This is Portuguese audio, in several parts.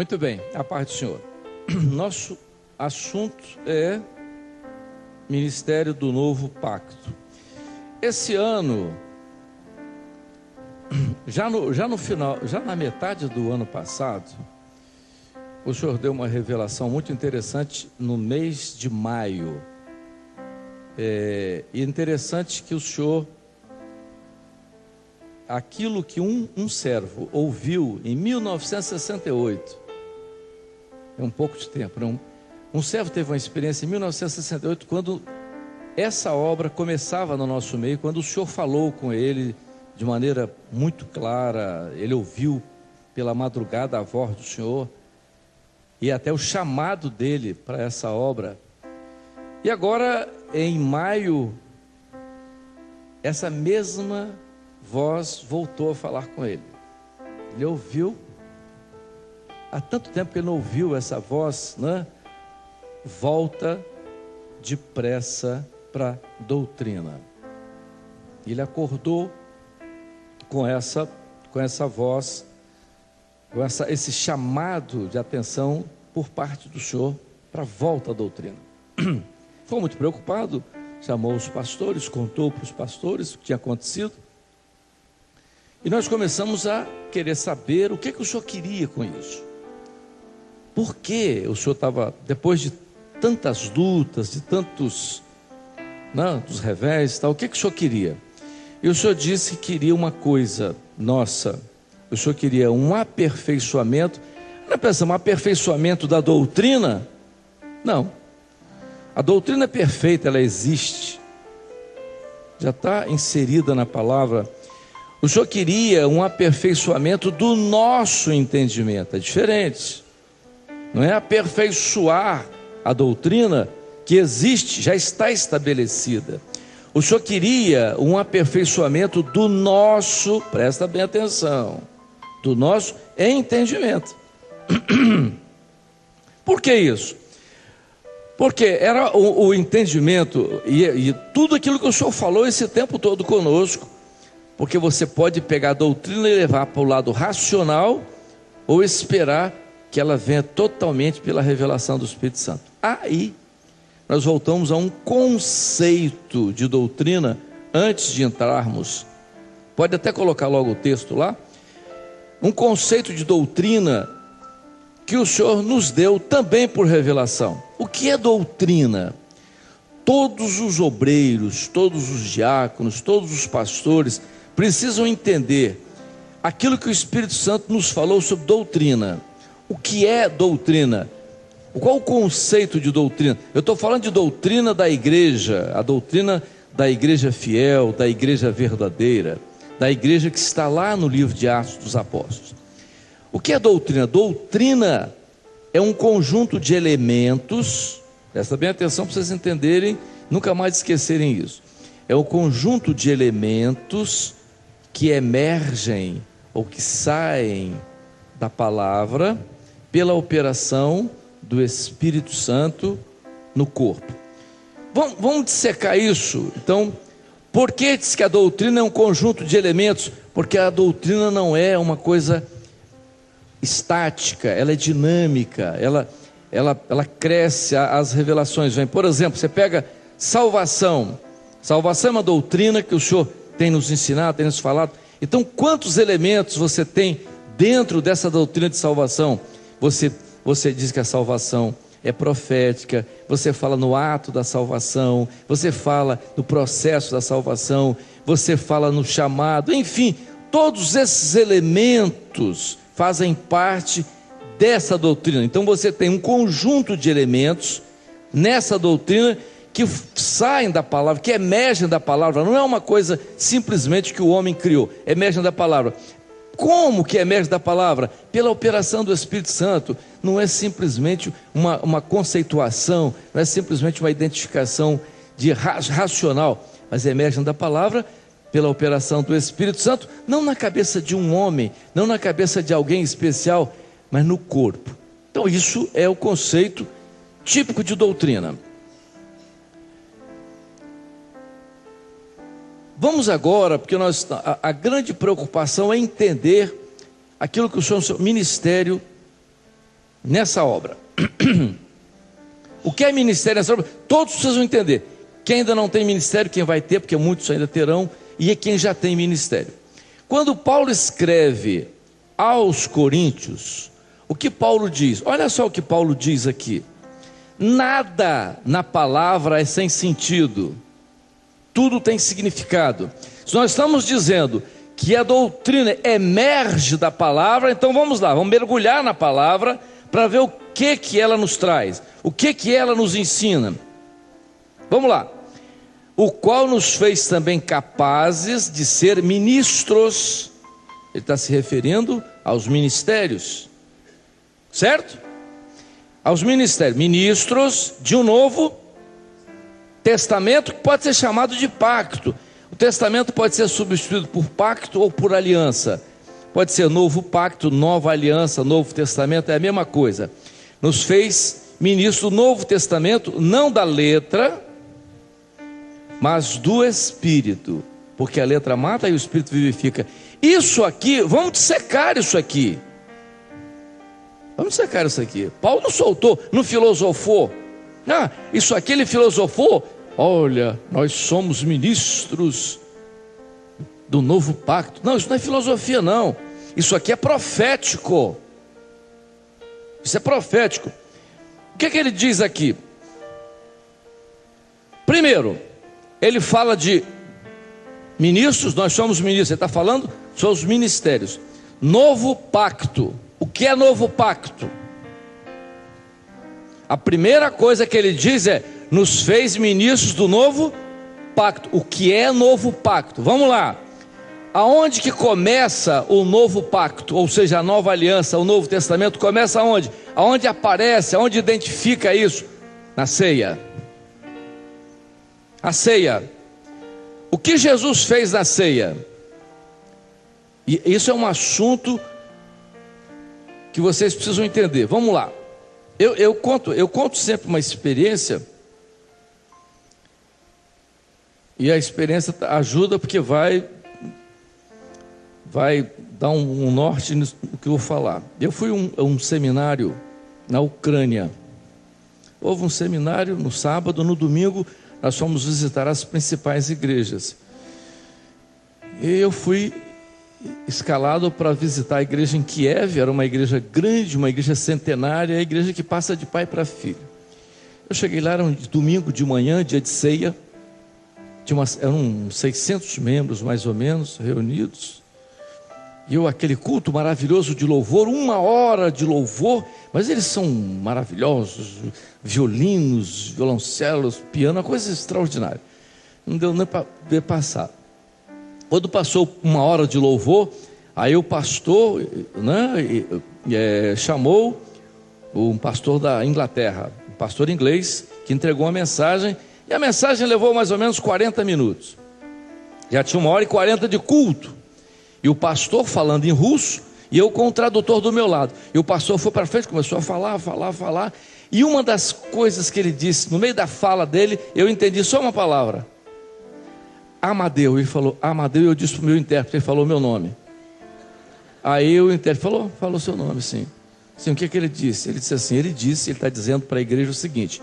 Muito bem, a paz do Senhor. Nosso assunto é Ministério do Novo Pacto. Esse ano, já no final, já na metade do ano passado, o Senhor deu uma revelação muito interessante no mês de maio. E interessante que o Senhor, aquilo que um servo ouviu em 1968, é um pouco de tempo, não? Um servo teve uma experiência em 1968, quando essa obra começava no nosso meio, quando o Senhor falou com ele de maneira muito clara. Ele ouviu pela madrugada a voz do Senhor e até o chamado dele para essa obra. E agora, em maio, essa mesma voz voltou a falar com ele. Ele ouviu, há tanto tempo que ele não ouviu essa voz, né? Volta depressa para a doutrina. Ele acordou com essa voz, com esse chamado de atenção por parte do Senhor para a volta à doutrina. Ficou muito preocupado, chamou os pastores, contou para os pastores o que tinha acontecido. E nós começamos a querer saber o que o Senhor queria com isso. Por que o Senhor estava, depois de tantas lutas, de tantos, dos revés e tal, o que o Senhor queria? E o Senhor disse que queria uma coisa nossa. O Senhor queria um aperfeiçoamento. Não é pensando, um aperfeiçoamento da doutrina? Não. A doutrina é perfeita, ela existe. Já está inserida na palavra. O Senhor queria um aperfeiçoamento do nosso entendimento. É diferente. Não é aperfeiçoar a doutrina que existe, já está estabelecida. O Senhor queria um aperfeiçoamento do nosso, presta bem atenção, do nosso entendimento. Por que isso? Porque era o entendimento e tudo aquilo que o Senhor falou esse tempo todo conosco. Porque você pode pegar a doutrina e levar para o lado racional, ou esperar que ela venha totalmente pela revelação do Espírito Santo. Aí nós voltamos a um conceito de doutrina antes de entrarmos. Pode até colocar logo o texto lá. Um conceito de doutrina que o Senhor nos deu também por revelação. O que é doutrina? Todos os obreiros, todos os diáconos, todos os pastores precisam entender aquilo que o Espírito Santo nos falou sobre doutrina. O que é doutrina? Qual o conceito de doutrina? Eu estou falando de doutrina da igreja, a doutrina da igreja fiel, da igreja verdadeira, da igreja que está lá no livro de Atos dos Apóstolos. O que é doutrina? Doutrina é um conjunto de elementos, presta bem atenção para vocês entenderem, nunca mais esquecerem isso. É um conjunto de elementos que emergem ou que saem da palavra pela operação do Espírito Santo no corpo. Vamos dissecar isso. Então, por que diz que a doutrina é um conjunto de elementos? Porque a doutrina não é uma coisa estática, ela é dinâmica, ela cresce, as revelações vêm. Por exemplo, você pega salvação. Salvação é uma doutrina que o Senhor tem nos ensinado, tem nos falado. Então, quantos elementos você tem dentro dessa doutrina de salvação? Você diz que a salvação é profética, você fala no ato da salvação, você fala no processo da salvação, você fala no chamado, enfim, todos esses elementos fazem parte dessa doutrina. Então você tem um conjunto de elementos nessa doutrina que saem da palavra, que emergem da palavra. Não é uma coisa simplesmente que o homem criou, emergem da palavra. Como que emerge da palavra? Pela operação do Espírito Santo. Não é simplesmente uma conceituação, não é simplesmente uma identificação racional, mas emergem da palavra pela operação do Espírito Santo, não na cabeça de um homem, não na cabeça de alguém especial, mas no corpo. Então isso é o conceito típico de doutrina. Vamos agora, porque a grande preocupação é entender aquilo que o seu ministério nessa obra. O que é ministério nessa obra? Todos precisam entender. Quem ainda não tem ministério, quem vai ter, porque muitos ainda terão, e quem já tem ministério. Quando Paulo escreve aos Coríntios, o que Paulo diz? Olha só o que Paulo diz aqui. Nada na palavra é sem sentido. Tudo tem significado. Se nós estamos dizendo que a doutrina emerge da palavra, então vamos lá, vamos mergulhar na palavra para ver o que ela nos traz, o que ela nos ensina. Vamos lá. O qual nos fez também capazes de ser ministros. Ele está se referindo aos ministérios, certo? Aos ministérios, ministros de um novo testamento, que pode ser chamado de pacto. O testamento pode ser substituído por pacto ou por aliança. Pode ser novo pacto, nova aliança, novo testamento, é a mesma coisa. Nos fez ministro do Novo Testamento, não da letra, mas do Espírito, porque a letra mata e o Espírito vivifica. Isso aqui, vamos dissecar isso aqui. Vamos dissecar isso aqui. Paulo não soltou, não filosofou. Isso aqui ele filosofou. Olha, nós somos ministros do novo pacto. Não, isso não é filosofia não. Isso aqui é profético. Isso é profético. O que ele diz aqui? Primeiro, ele fala de ministros, nós somos ministros. Ele está falando sobre os ministérios. Novo pacto. O que é novo pacto? A primeira coisa que ele diz é: nos fez ministros do novo pacto. O que é novo pacto? Vamos lá. Aonde que começa o novo pacto? Ou seja, a nova aliança, o novo testamento começa aonde? Aonde aparece, aonde identifica isso? Na ceia. A ceia. O que Jesus fez na ceia? E isso é um assunto que vocês precisam entender. Vamos lá. Eu conto sempre uma experiência, e a experiência ajuda porque vai dar um norte no que eu vou falar. Eu fui a um seminário na Ucrânia. Houve um seminário no sábado, no domingo nós fomos visitar as principais igrejas. E eu fui escalado para visitar a igreja em Kiev. Era uma igreja grande, uma igreja centenária, a igreja que passa de pai para filho. Eu cheguei lá, era um domingo de manhã, dia de ceia, eram 600 membros mais ou menos reunidos, e aquele culto maravilhoso de louvor, 1 hora de louvor, mas eles são maravilhosos, violinos, violoncelos, piano, uma coisa extraordinária, não deu nem para ver passar. Quando passou 1 hora de louvor, aí o pastor, chamou um pastor da Inglaterra, um pastor inglês, que entregou uma mensagem, e a mensagem levou mais ou menos 40 minutos. Já tinha 1h40 de culto, e o pastor falando em russo, e eu com o tradutor do meu lado, e o pastor foi para frente, começou a falar, e uma das coisas que ele disse, no meio da fala dele, eu entendi só uma palavra: Amadeu. Ele falou Amadeu, e eu disse para o meu intérprete, ele falou meu nome. Aí o intérprete falou seu nome, sim. Sim, o que ele disse? Ele disse assim, ele está dizendo para a igreja o seguinte,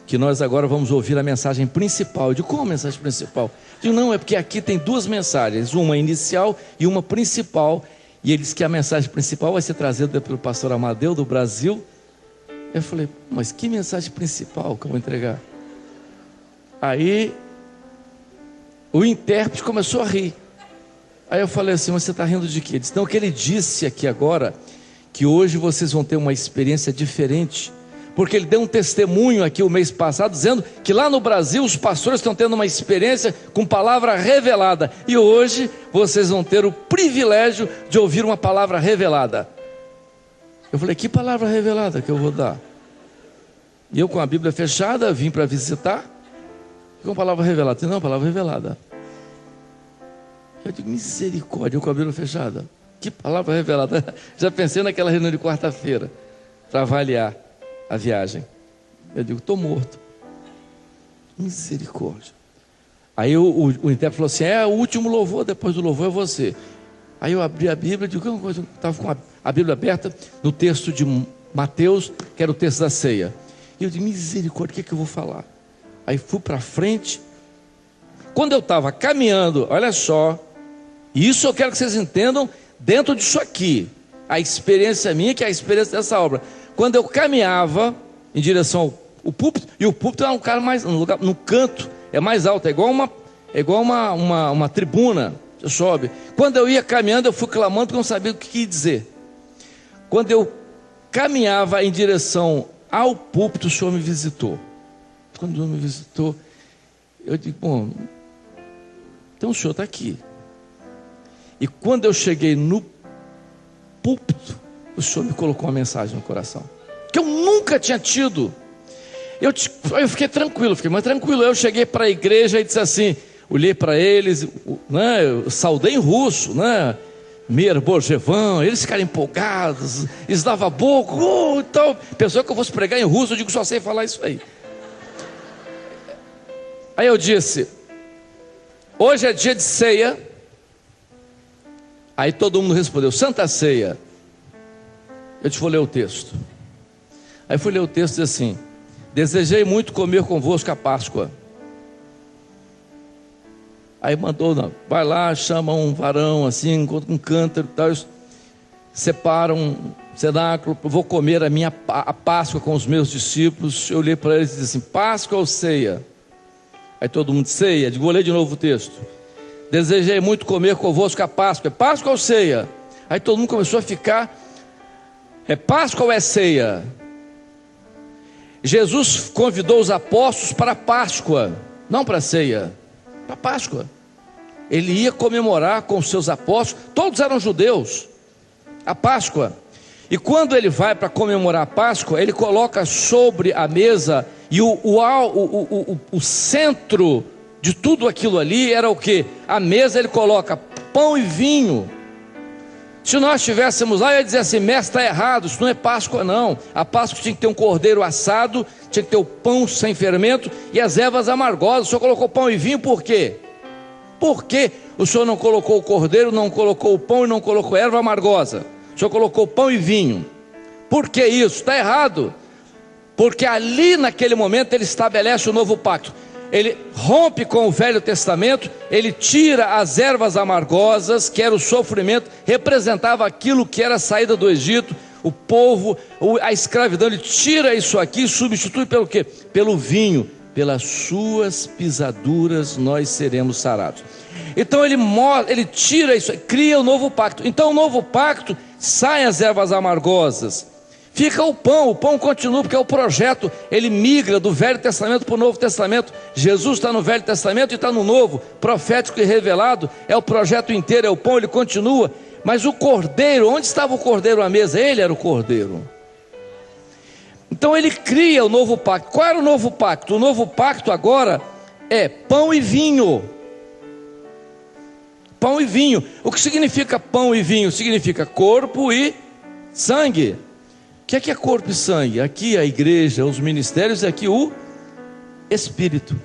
que nós agora vamos ouvir a mensagem principal. Eu digo, como a mensagem principal? Eu digo, não, é porque aqui tem 2 mensagens, uma inicial e uma principal, e ele disse que a mensagem principal vai ser trazida pelo pastor Amadeu do Brasil. Eu falei, mas que mensagem principal que eu vou entregar? Aí o intérprete começou a rir. Aí eu falei assim, mas você está rindo de quê? Ele disse, não, que ele disse aqui agora, que hoje vocês vão ter uma experiência diferente, porque ele deu um testemunho aqui o mês passado, dizendo que lá no Brasil os pastores estão tendo uma experiência com palavra revelada, e hoje vocês vão ter o privilégio de ouvir uma palavra revelada. Eu falei, que palavra revelada que eu vou dar? E eu com a Bíblia fechada, vim para visitar, com palavra revelada. Não, palavra revelada. Eu digo, misericórdia, eu com a Bíblia fechada. Que palavra revelada. Já pensei naquela reunião de quarta-feira, para avaliar a viagem. Eu digo, estou morto. Misericórdia. Aí o intérprete falou assim, o último louvor, depois do louvor é você. Aí eu abri a Bíblia, digo, estava com a Bíblia aberta no texto de Mateus, que era o texto da ceia. E eu disse, misericórdia, o que eu vou falar? Aí fui para frente. Quando eu estava caminhando, olha só, isso eu quero que vocês entendam dentro disso aqui, a experiência minha, que é a experiência dessa obra. Quando eu caminhava em direção ao púlpito, e o púlpito era um cara mais, no canto, é mais alto, é igual uma tribuna, você sobe. Quando eu ia caminhando, eu fui clamando, porque eu não sabia o que ia dizer. Quando eu caminhava em direção ao púlpito, o Senhor me visitou. Quando o Senhor me visitou, eu digo, bom, então o Senhor está aqui. E quando eu cheguei no púlpito, o Senhor me colocou uma mensagem no coração, que eu nunca tinha tido. Eu fiquei tranquilo, mais tranquilo. Eu cheguei para a igreja e disse assim, olhei para eles, né, eu saudei em russo, né, Mir Borjevan, eles ficaram empolgados, eles davam a boca, então, pensou que eu fosse pregar em russo, eu digo, só sei falar isso aí. Aí eu disse, hoje é dia de ceia. Aí todo mundo respondeu, Santa Ceia. Eu te vou ler o texto. Aí fui ler o texto e disse assim, desejei muito comer convosco a Páscoa. Aí mandou, não, vai lá, chama um varão assim, um cântaro e tal, separa um cenáculo, vou comer a Páscoa com os meus discípulos. Eu olhei para eles e disse assim, Páscoa ou ceia? Aí todo mundo, ceia. Vou ler de novo o texto. Desejei muito comer convosco a Páscoa. É Páscoa ou ceia? Aí todo mundo começou a ficar, é Páscoa ou é ceia? Jesus convidou os apóstolos para a Páscoa, não para a ceia, para a Páscoa. Ele ia comemorar com os seus apóstolos, todos eram judeus, a Páscoa. E quando ele vai para comemorar a Páscoa, ele coloca sobre a mesa, e o centro de tudo aquilo ali era o que? A mesa ele coloca pão e vinho. Se nós estivéssemos lá, eu ia dizer assim, mestre, está errado, isso não é Páscoa não. A Páscoa tinha que ter um cordeiro assado, tinha que ter o pão sem fermento e as ervas amargosas. O Senhor colocou pão e vinho por quê? Por que o Senhor não colocou o cordeiro, não colocou o pão e não colocou erva amargosa? O Senhor colocou pão e vinho. Por que isso? Está errado. Porque ali naquele momento ele estabelece o novo pacto. Ele rompe com o Velho Testamento, ele tira as ervas amargosas, que era o sofrimento, representava aquilo que era a saída do Egito, o povo, a escravidão. Ele tira isso aqui e substitui pelo quê? Pelo vinho. Pelas suas pisaduras nós seremos sarados. Então ele tira isso, cria o novo pacto. Então o novo pacto, saem as ervas amargosas, fica o pão continua, porque é o projeto, ele migra do Velho Testamento para o Novo Testamento. Jesus está no Velho Testamento e está no Novo, profético e revelado, é o projeto inteiro, é o pão, ele continua. Mas o cordeiro, onde estava o cordeiro à mesa? Ele era o cordeiro. Então ele cria o novo pacto. Qual era o novo pacto? O novo pacto agora é pão e vinho. Pão e vinho. O que significa pão e vinho? Significa corpo e sangue. O que é corpo e sangue? Aqui a igreja, os ministérios, e aqui o Espírito.